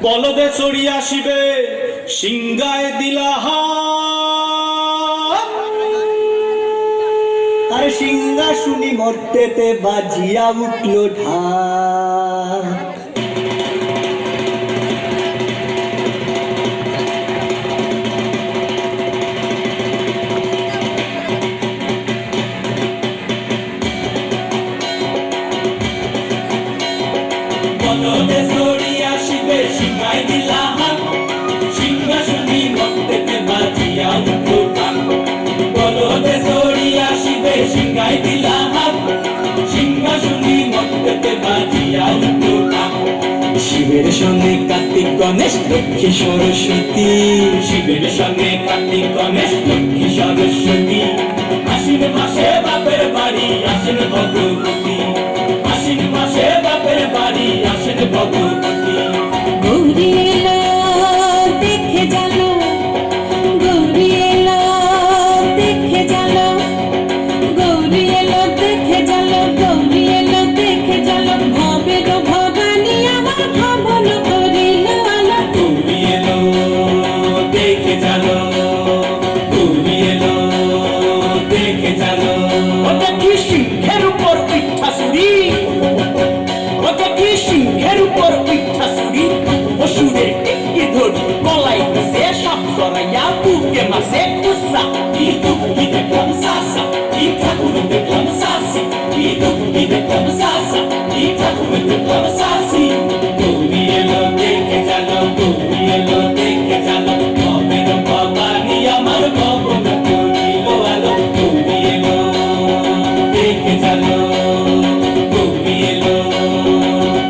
বলদে চড়ি আসিবে সিংগায় দিলা হাত। আর সিংহা শুনি মর্তেতে বাজিয়া উঠলো ঢাক। বলদে চড়ি আসিবে সিংগায় দিলা হাত। সিংহা শুনি মর্তেতে বাজিয়া উঠলো ঢাক। বলদে চড়ি আসিবে সিংগায় দিলা হাত। সিংহা শুনি মর্তেতে বাজিয়া উঠলো ঢাক। শিবের সঙ্গে কার্তিক গণেশ লক্ষ্মী সরস্বতী। শিবের সঙ্গে কার্তিক গণেশ লক্ষ্মী সরস্বতী। আশ্বিন মাসে বাপের বাড়ি আসেন ভগবতী। আশ্বিন মাসে বাপের বাড়ি আসেন ভগবতী। গৌরী এলো দেখে জানো, গৌরী এলো দেখে জানো, গৌরী এলো দেখে জানো, গৌরী এলো দেখে জানো। ভবের ভবানী আমার ভবন করিল আলো। গৌরী এলো দেখে জানো, গৌরী এলো দেখে জানো। ওটা কি সিংহের উপর পিঠা ছুরি, ওটা কি সিংহের উপর পিঠা ছুরি। অসুরের টিকি ধরি গলায় সে সাপ জড়াইয়া বুকে মাসে কুসা। কি দুঃখী দেখলাম সাসা, কি ঠাকুর দেখলাম সাসি। কি দুঃখী দেখলাম সাসা, কি ঠাকুর দেখলাম সাসি। গৌরী এলো দেখে জানো, গৌরী এলো দেখে জানো। ভবের ভবানী আমার ভবন করিল আলো। গৌরী এলো দেখে জানো, গৌরী এলো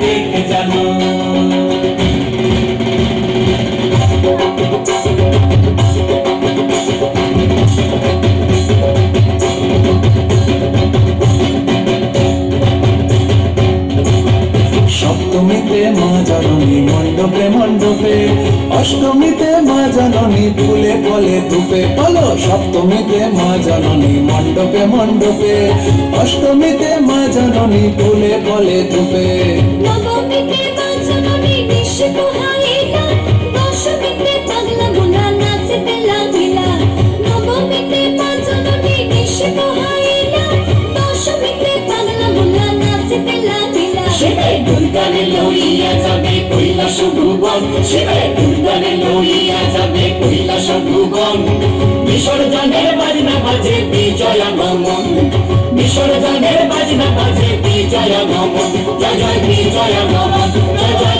দেখে জানো। সপ্তমীতে মা জননী মণ্ডপে মণ্ডপে, অষ্টমীতে মা জননী ফুলে ফলে ধূপে। বলো সপ্তমীতে মা জননী মণ্ডপে মণ্ডপে, অষ্টমীতে মা জননী ফুলে ফলে ধূপে। নবমীতে মা জননী নিশ পোহাইলা, দশমীতে পাগলা ভোলা নাচতে লাগিলা। নবমীতে মা জননী নিশ পোহাইলা, দশমীতে পাগলা ভোলা নাচতে লাগিলা। শিবে দুর্গারে লইয়া যাবে কৈলাস ভুবন। শিবে দুর্গারে লইয়া যাবে কৈলাস ভুবন। বিসর্জনের বাজনা বাজে বিজয়া গমন। বিসর্জনের বাজনা বাজে বিজয়া গমন। জয় জয় বিজয়া গমন, জয় জয়